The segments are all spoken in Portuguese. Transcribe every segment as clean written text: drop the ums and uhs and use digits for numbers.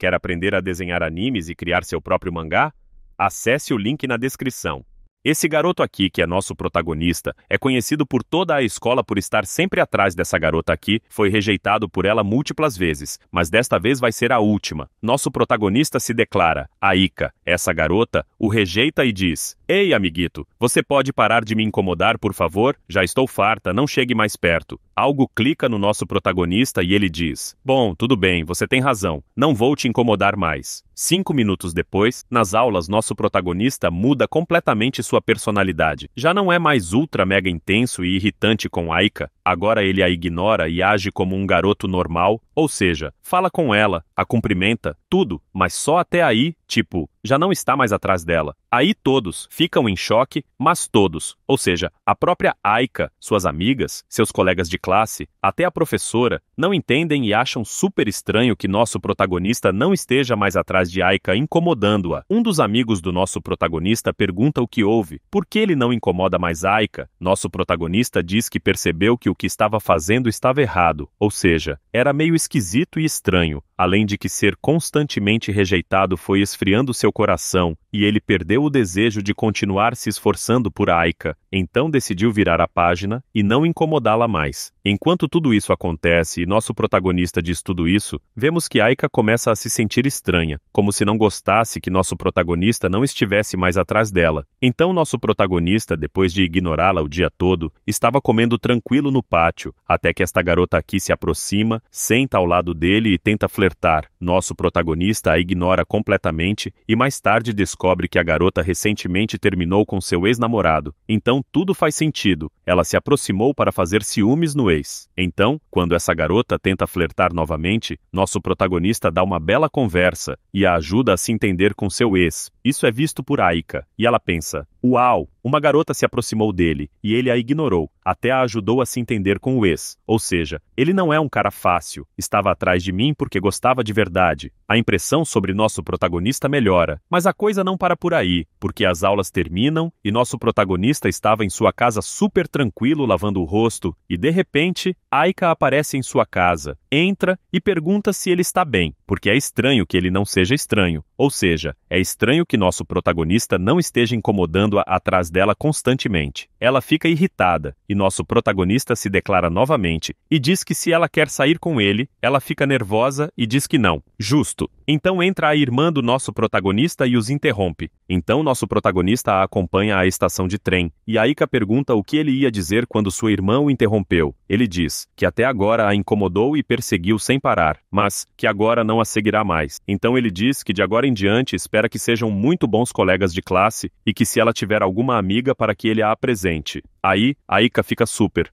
Quer aprender a desenhar animes e criar seu próprio mangá? Acesse o link na descrição. Esse garoto aqui, que é nosso protagonista, é conhecido por toda a escola por estar sempre atrás dessa garota aqui, foi rejeitado por ela múltiplas vezes, mas desta vez vai ser a última. Nosso protagonista se declara, Aika. Essa garota o rejeita e diz, Ei, amiguito, você pode parar de me incomodar, por favor? Já estou farta, não chegue mais perto. Algo clica no nosso protagonista e ele diz, Bom, tudo bem, você tem razão, não vou te incomodar mais. 5 minutos depois, nas aulas, nosso protagonista muda completamente sua personalidade. Já não é mais ultra mega intenso e irritante com Aika, agora ele a ignora e age como um garoto normal, ou seja, fala com ela, a cumprimenta, tudo, mas só até aí, tipo, já não está mais atrás dela. Aí todos ficam em choque, mas todos, ou seja, a própria Aika, suas amigas, seus colegas de classe, até a professora, não entendem e acham super estranho que nosso protagonista não esteja mais atrás de Aika incomodando-a. Um dos amigos do nosso protagonista pergunta o que houve, por que ele não incomoda mais Aika? Nosso protagonista diz que percebeu que o que estava fazendo estava errado, ou seja, era meio esquisito e estranho, além de que ser constantemente rejeitado foi esfriando seu coração, e ele perdeu o desejo de continuar se esforçando por Aika, então decidiu virar a página e não incomodá-la mais. Enquanto tudo isso acontece e nosso protagonista diz tudo isso, vemos que Aika começa a se sentir estranha, como se não gostasse que nosso protagonista não estivesse mais atrás dela. Então nosso protagonista, depois de ignorá-la o dia todo, estava comendo tranquilo no pátio, até que esta garota aqui se aproxima, senta ao lado dele e tenta flertar. Nosso protagonista a ignora completamente e mais tarde descobre que a garota recentemente terminou com seu ex-namorado. Então tudo faz sentido. Ela se aproximou para fazer ciúmes no ex. Então, quando essa garota tenta flertar novamente, nosso protagonista dá uma bela conversa e a ajuda a se entender com seu ex. Isso é visto por Aika, e ela pensa, uau, uma garota se aproximou dele, e ele a ignorou, até a ajudou a se entender com o ex. Ou seja, ele não é um cara fácil, estava atrás de mim porque gostava de verdade. A impressão sobre nosso protagonista melhora, mas a coisa não para por aí, porque as aulas terminam e nosso protagonista estava em sua casa super tranquilo lavando o rosto, e de repente, Aika aparece em sua casa, entra e pergunta se ele está bem, porque é estranho que ele não seja estranho, ou seja, é estranho que nosso protagonista não esteja incomodando-a atrás dela constantemente. Ela fica irritada, e nosso protagonista se declara novamente, e diz que se ela quer sair com ele, ela fica nervosa e diz que não. Justo. Então entra a irmã do nosso protagonista e os interrompe. Então nosso protagonista a acompanha à estação de trem, e Aika pergunta o que ele ia dizer quando sua irmã o interrompeu. Ele diz que até agora a incomodou e perseguiu sem parar, mas que agora não a seguirá mais. Então ele diz que de agora em diante espera que sejam muito bons colegas de classe e que se ela tiver alguma amiga para que ele a apresente. Aí, Aika fica super,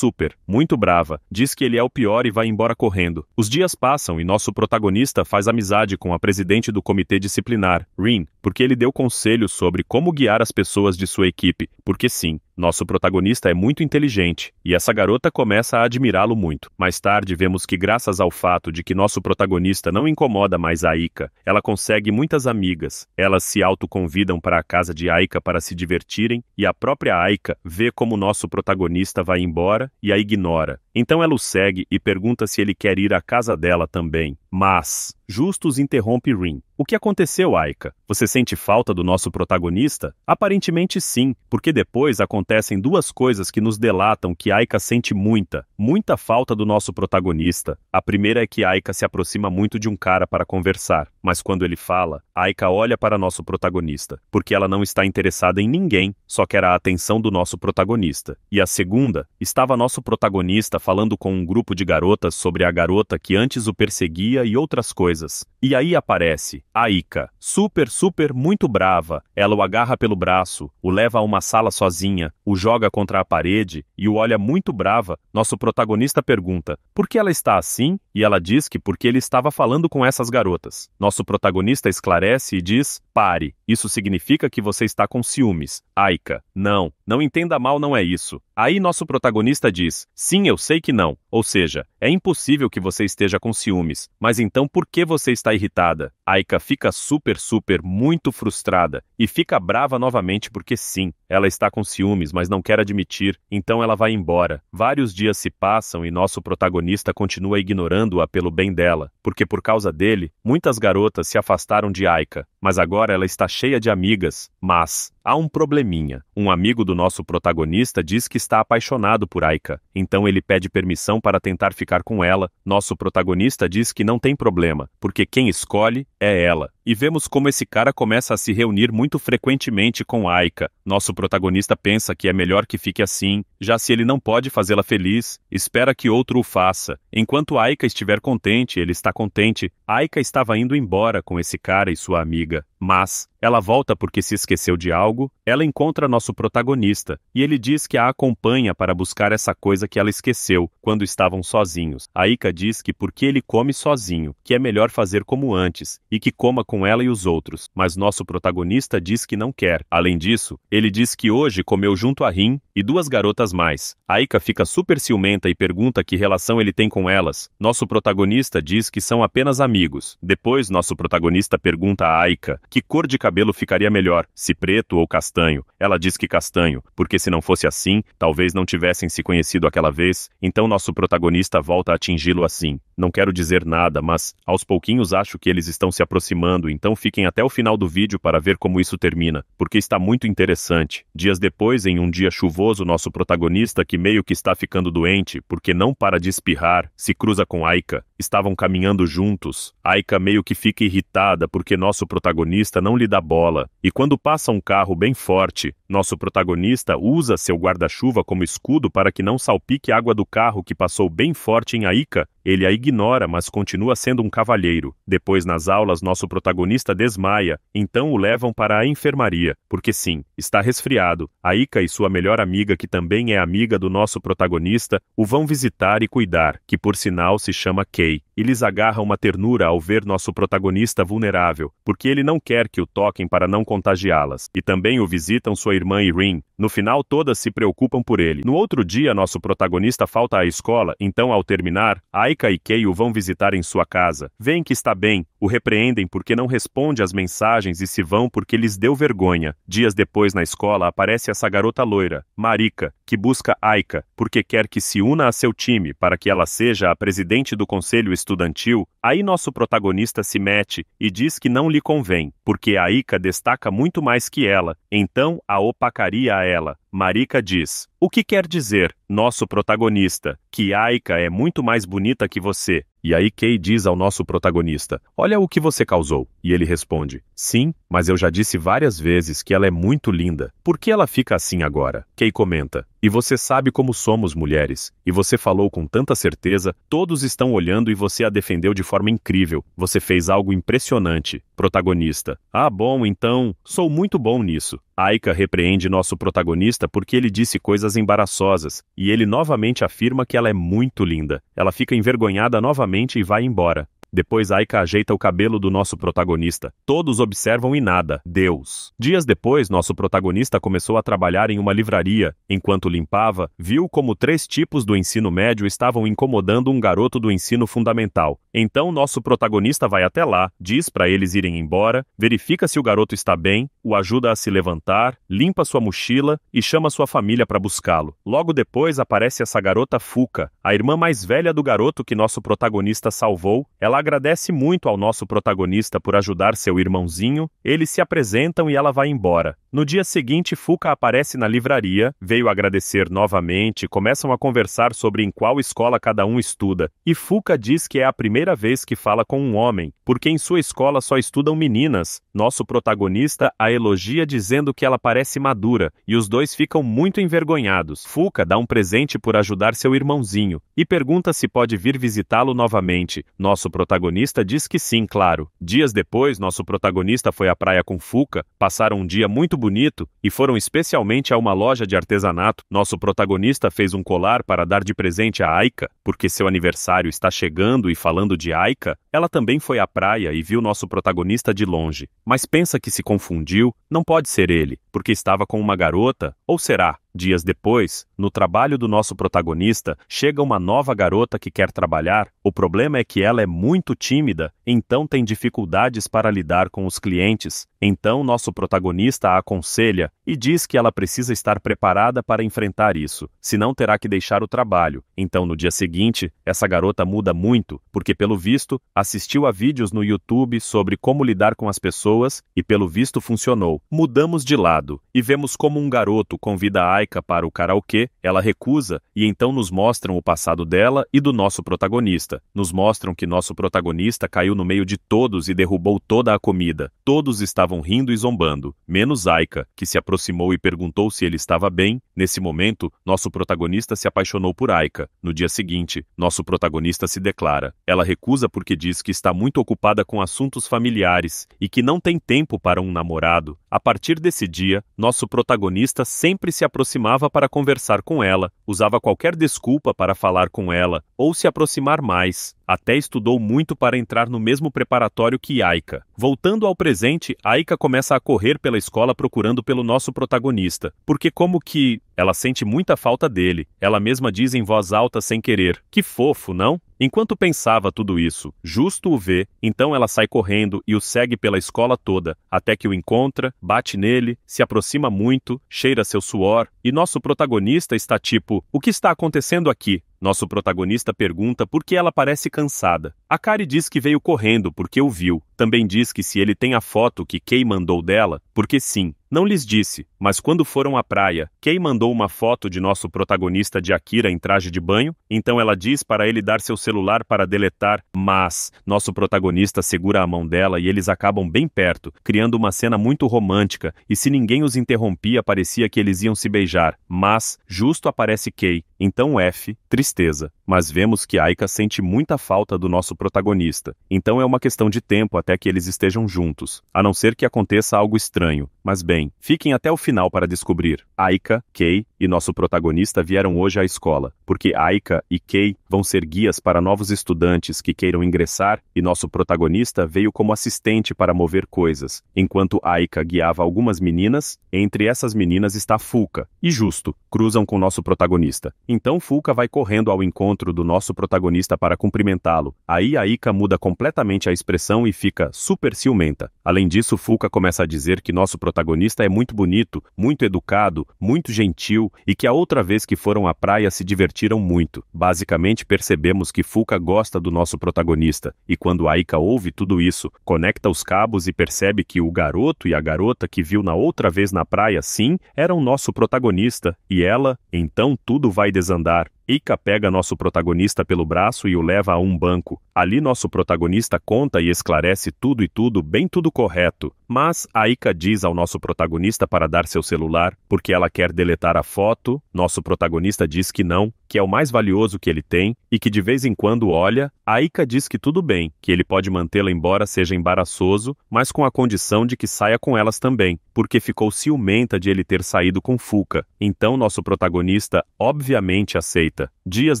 muito brava, diz que ele é o pior e vai embora correndo. Os dias passam e nosso protagonista faz amizade com a presidente do comitê disciplinar, Rin, porque ele deu conselhos sobre como guiar as pessoas de sua equipe, porque sim, nosso protagonista é muito inteligente, e essa garota começa a admirá-lo muito. Mais tarde vemos que graças ao fato de que nosso protagonista não incomoda mais a Aika, ela consegue muitas amigas. Elas se autoconvidam para a casa de Aika para se divertirem, e a própria Aika vê como nosso protagonista vai embora e a ignora. Então ela o segue e pergunta se ele quer ir à casa dela também. Mas Justus interrompe Rin. O que aconteceu, Aika? Você sente falta do nosso protagonista? Aparentemente sim, porque depois acontecem duas coisas que nos delatam que Aika sente muita falta do nosso protagonista. A primeira é que Aika se aproxima muito de um cara para conversar, mas quando ele fala, Aika olha para nosso protagonista, porque ela não está interessada em ninguém, só quer a atenção do nosso protagonista. E a segunda, estava nosso protagonista falando com um grupo de garotas sobre a garota que antes o perseguia e outras coisas. E aí aparece Aika, super muito brava. Ela o agarra pelo braço, o leva a uma sala sozinha, o joga contra a parede e o olha muito brava. Nosso protagonista pergunta, por que ela está assim? E ela diz que porque ele estava falando com essas garotas. Nosso protagonista esclarece e diz, pare, isso significa que você está com ciúmes. Aika, não não entenda mal, não é isso. Aí nosso protagonista diz, sim, eu sei que não. Ou seja, é impossível que você esteja com ciúmes. Mas então por que você está irritada? Aika fica super muito frustrada e fica brava novamente porque sim, ela está com ciúmes, mas não quer admitir, então ela vai embora. Vários dias se passam e nosso protagonista continua ignorando-a pelo bem dela, porque por causa dele, muitas garotas se afastaram de Aika, mas agora ela está cheia de amigas. Mas há um probleminha. Um amigo do nosso protagonista diz que está apaixonado por Aika, então ele pede permissão para tentar ficar com ela. Nosso protagonista diz que não tem problema, porque quem escolhe é ela. E vemos como esse cara começa a se reunir muito frequentemente com Aika. Nosso protagonista pensa que é melhor que fique assim, já se ele não pode fazê-la feliz, espera que outro o faça. Enquanto Aika estiver contente, ele está contente. Aika estava indo embora com esse cara e sua amiga, mas ela volta porque se esqueceu de algo. Ela encontra nosso protagonista, e ele diz que a acompanha para buscar essa coisa que ela esqueceu, quando estavam sozinhos. Aika diz que porque ele come sozinho, que é melhor fazer como antes, e que coma com ela e os outros, mas nosso protagonista diz que não quer. Além disso, ele diz que hoje comeu junto a Rin e duas garotas mais. Aika fica super ciumenta e pergunta que relação ele tem com elas. Nosso protagonista diz que são apenas amigos. Depois, nosso protagonista pergunta a Aika que cor de cabelo ficaria melhor, se preto ou castanho. Ela diz que castanho, porque se não fosse assim, talvez não tivessem se conhecido aquela vez. Então nosso protagonista volta a atingi-lo assim. Não quero dizer nada, mas aos pouquinhos acho que eles estão se aproximando, então fiquem até o final do vídeo para ver como isso termina, porque está muito interessante. Dias depois, em um dia chuvoso, nosso protagonista, que meio que está ficando doente, porque não para de espirrar, se cruza com Aika. Estavam caminhando juntos. Aika meio que fica irritada porque nosso protagonista não lhe dá bola. E quando passa um carro bem forte, nosso protagonista usa seu guarda-chuva como escudo para que não salpique a água do carro que passou bem forte em Aika. Ele a ignora, mas continua sendo um cavalheiro. Depois, nas aulas, nosso protagonista desmaia, então o levam para a enfermaria, porque sim, está resfriado. Aika e sua melhor amiga, que também é amiga do nosso protagonista, o vão visitar e cuidar, que por sinal se chama Kei. E lhes agarra uma ternura ao ver nosso protagonista vulnerável, porque ele não quer que o toquem para não contagiá-las. E também o visitam sua irmã e Rin. No final, todas se preocupam por ele. No outro dia, nosso protagonista falta à escola, então ao terminar, Aika e Kei o vão visitar em sua casa. Veem que está bem, o repreendem porque não responde às mensagens e se vão porque lhes deu vergonha. Dias depois, na escola, aparece essa garota loira, Marika, que busca Aika, porque quer que se una a seu time para que ela seja a presidente do conselho estudantil. Aí nosso protagonista se mete e diz que não lhe convém, porque Aika destaca muito mais que ela, então a opacaria a ela. Marika diz, o que quer dizer, nosso protagonista, que Aika é muito mais bonita que você. E aí Kei diz ao nosso protagonista, olha o que você causou. E ele responde, sim, mas eu já disse várias vezes que ela é muito linda. Por que ela fica assim agora? Kei comenta, e você sabe como somos mulheres. E você falou com tanta certeza, todos estão olhando e você a defendeu de forma incrível. Você fez algo impressionante. Protagonista, ah bom, então, sou muito bom nisso. Aika repreende nosso protagonista porque ele disse coisas embaraçosas, e ele novamente afirma que ela é muito linda. Ela fica envergonhada novamente e vai embora. Depois Aika ajeita o cabelo do nosso protagonista. Todos observam e nada. Deus. Dias depois, nosso protagonista começou a trabalhar em uma livraria. Enquanto limpava, viu como 3 tipos do ensino médio estavam incomodando um garoto do ensino fundamental. Então nosso protagonista vai até lá, diz para eles irem embora, verifica se o garoto está bem, o ajuda a se levantar, limpa sua mochila e chama sua família para buscá-lo. Logo depois aparece essa garota Fuka, a irmã mais velha do garoto que nosso protagonista salvou. Ela agradece muito ao nosso protagonista por ajudar seu irmãozinho, eles se apresentam e ela vai embora. No dia seguinte, Fuka aparece na livraria, veio agradecer novamente, começam a conversar sobre em qual escola cada um estuda, e Fuka diz que é a primeira vez que fala com um homem, porque em sua escola só estudam meninas. Nosso protagonista a elogia dizendo que ela parece madura, e os dois ficam muito envergonhados. Fuka dá um presente por ajudar seu irmãozinho, e pergunta se pode vir visitá-lo novamente. Nosso protagonista diz que sim, claro. Dias depois, nosso protagonista foi à praia com Fuka, passaram um dia muito bonito e foram especialmente a uma loja de artesanato. Nosso protagonista fez um colar para dar de presente a Aika, porque seu aniversário está chegando e falando de Aika, ela também foi à praia e viu nosso protagonista de longe. Mas pensa que se confundiu, não pode ser ele, porque estava com uma garota, ou será? Dias depois, no trabalho do nosso protagonista, chega uma nova garota que quer trabalhar. O problema é que ela é muito tímida, então tem dificuldades para lidar com os clientes. Então nosso protagonista a aconselha e diz que ela precisa estar preparada para enfrentar isso, senão terá que deixar o trabalho. Então no dia seguinte, essa garota muda muito, porque pelo visto, assistiu a vídeos no YouTube sobre como lidar com as pessoas e pelo visto funcionou. Mudamos de lado e vemos como um garoto convida a Aika para o karaokê, ela recusa e então nos mostram o passado dela e do nosso protagonista. Nos mostram que nosso protagonista caiu no meio de todos e derrubou toda a comida. Todos estavam rindo e zombando, menos Aika, que se aproximou e perguntou se ele estava bem. Nesse momento, nosso protagonista se apaixonou por Aika. No dia seguinte, nosso protagonista se declara. Ela recusa porque diz que está muito ocupada com assuntos familiares e que não tem tempo para um namorado. A partir desse dia, nosso protagonista sempre se aproximava para conversar com ela, usava qualquer desculpa para falar com ela ou se aproximar mais. Até estudou muito para entrar no mesmo preparatório que Aika. Voltando ao presente, Aika começa a correr pela escola procurando pelo nosso protagonista, porque como que ela sente muita falta dele. Ela mesma diz em voz alta sem querer. Que fofo, não? Enquanto pensava tudo isso, Justo o vê, então ela sai correndo e o segue pela escola toda, até que o encontra, bate nele, se aproxima muito, cheira seu suor, e nosso protagonista está tipo, o que está acontecendo aqui? Nosso protagonista pergunta por que ela parece cansada. A Kari diz que veio correndo porque o viu. Também diz que se ele tem a foto que Kei mandou dela, porque sim. Não lhes disse, mas quando foram à praia, Kei mandou uma foto de nosso protagonista de Akira em traje de banho, então ela diz para ele dar seu celular para deletar, mas nosso protagonista segura a mão dela e eles acabam bem perto, criando uma cena muito romântica, e se ninguém os interrompia parecia que eles iam se beijar, mas justo aparece Kei, então F, tristeza, mas vemos que Aika sente muita falta do nosso protagonista, então é uma questão de tempo até que eles estejam juntos, a não ser que aconteça algo estranho, mas bem, fiquem até o final para descobrir. Aika, Kei e nosso protagonista vieram hoje à escola, porque Aika e Kei vão ser guias para novos estudantes que queiram ingressar e nosso protagonista veio como assistente para mover coisas, enquanto Aika guiava algumas meninas, entre essas meninas está Fuka e Justo, cruzam com nosso protagonista. Então Fuka vai correndo ao encontro do nosso protagonista para cumprimentá-lo. Aí Aika muda completamente a expressão e fica super ciumenta. Além disso, Fuka começa a dizer que nosso protagonista é muito bonito, muito educado, muito gentil e que a outra vez que foram à praia se divertiram muito. Basicamente percebemos que Fuka gosta do nosso protagonista e quando Aika ouve tudo isso, conecta os cabos e percebe que o garoto e a garota que viu na outra vez na praia sim, eram nosso protagonista e ela, então tudo vai desandar. Aika pega nosso protagonista pelo braço e o leva a um banco. Ali nosso protagonista conta e esclarece tudo e tudo, bem tudo correto. Mas Aika diz ao nosso protagonista para dar seu celular, porque ela quer deletar a foto. Nosso protagonista diz que não, que é o mais valioso que ele tem, e que de vez em quando olha. Aika diz que tudo bem, que ele pode mantê-la embora seja embaraçoso, mas com a condição de que saia com elas também, porque ficou ciumenta de ele ter saído com Fuka. Então nosso protagonista obviamente aceita. Dias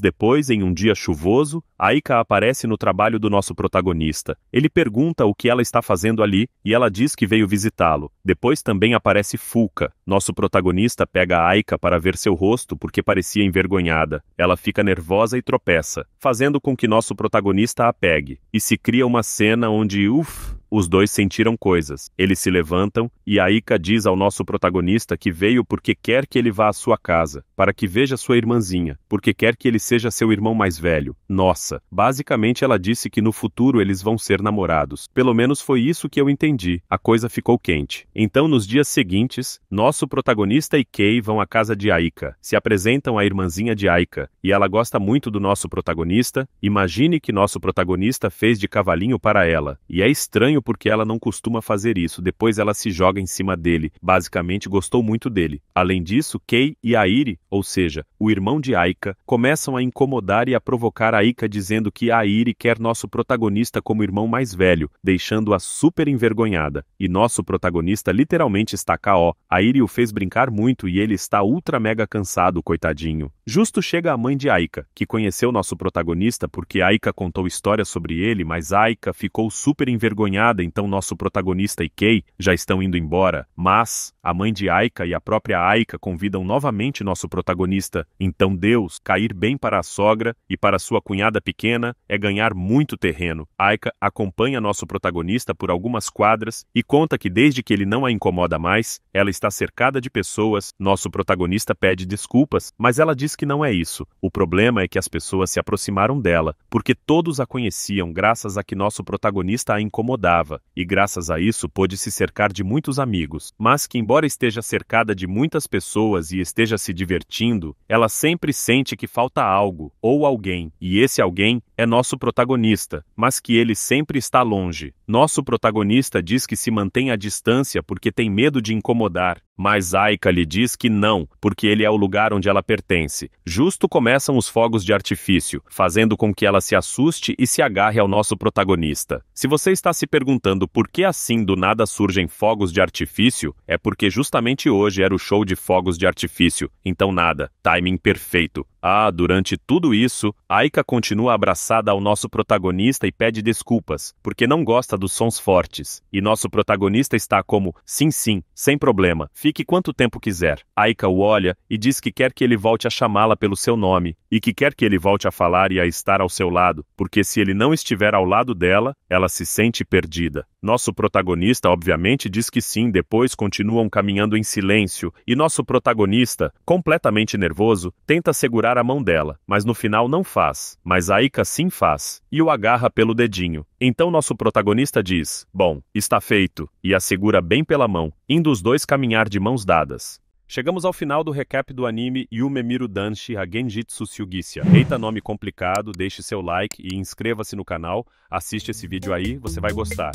depois, em um dia chuvoso, Aika aparece no trabalho do nosso protagonista. Ele pergunta o que ela está fazendo ali e ela diz que veio visitá-lo. Depois também aparece Fuka. Nosso protagonista pega Aika para ver seu rosto porque parecia envergonhada. Ela fica nervosa e tropeça, fazendo com que nosso protagonista a pegue. E se cria uma cena onde, os dois sentiram coisas. Eles se levantam e Aika diz ao nosso protagonista que veio porque quer que ele vá à sua casa, para que veja sua irmãzinha, porque quer que ele seja seu irmão mais velho. Nossa, basicamente ela disse que no futuro eles vão ser namorados. Pelo menos foi isso que eu entendi. A coisa ficou quente. Então nos dias seguintes, nosso protagonista e Kei vão à casa de Aika, se apresentam à irmãzinha de Aika, e ela gosta muito do nosso protagonista. Imagine que nosso protagonista fez de cavalinho para ela, e é estranho estranho porque ela não costuma fazer isso, depois ela se joga em cima dele, basicamente gostou muito dele. Além disso, Kei e Airi, ou seja, o irmão de Aika, começam a incomodar e a provocar Aika dizendo que Airi quer nosso protagonista como irmão mais velho, deixando-a super envergonhada. E nosso protagonista literalmente está KO. Airi o fez brincar muito e ele está ultra mega cansado, coitadinho. Justo chega a mãe de Aika, que conheceu nosso protagonista porque Aika contou histórias sobre ele, mas Aika ficou super envergonhada, então nosso protagonista e Kei já estão indo embora. Mas a mãe de Aika e a própria Aika convidam novamente nosso protagonista. Então Deus, cair bem para a sogra e para sua cunhada pequena é ganhar muito terreno. Aika acompanha nosso protagonista por algumas quadras e conta que desde que ele não a incomoda mais, ela está cercada de pessoas. Nosso protagonista pede desculpas, mas ela diz que não é isso. O problema é que as pessoas se aproximaram dela, porque todos a conheciam graças a que nosso protagonista a incomodava, e graças a isso pôde se cercar de muitos amigos. Mas que embora esteja cercada de muitas pessoas e esteja se divertindo, ela sempre sente que falta algo, ou alguém, e esse alguém é nosso protagonista, mas que ele sempre está longe. Nosso protagonista diz que se mantém à distância porque tem medo de incomodar, mas Aika lhe diz que não, porque ele é o lugar onde ela pertence. Justo começam os fogos de artifício, fazendo com que ela se assuste e se agarre ao nosso protagonista. Se você está se perguntando por que assim do nada surgem fogos de artifício, é porque justamente hoje era o show de fogos de artifício, então nada, timing perfeito. Durante tudo isso, Aika continua abraçada ao nosso protagonista e pede desculpas, porque não gosta dos sons fortes. E nosso protagonista está como, sim, sem problema, fique quanto tempo quiser. Aika o olha e diz que quer que ele volte a chamá-la pelo seu nome, e que quer que ele volte a falar e a estar ao seu lado, porque se ele não estiver ao lado dela, ela se sente perdida. Nosso protagonista obviamente diz que sim, depois continuam caminhando em silêncio, e nosso protagonista, completamente nervoso, tenta segurar a mão dela, mas no final não faz, mas Aika sim faz, e o agarra pelo dedinho. Então nosso protagonista diz, bom, está feito, e a segura bem pela mão, indo os dois caminhar de mãos dadas. Chegamos ao final do recap do anime Yume Miru Danshi Hagenjitsu Sugisha. Eita, nome complicado, deixe seu like e inscreva-se no canal, assiste esse vídeo aí, você vai gostar.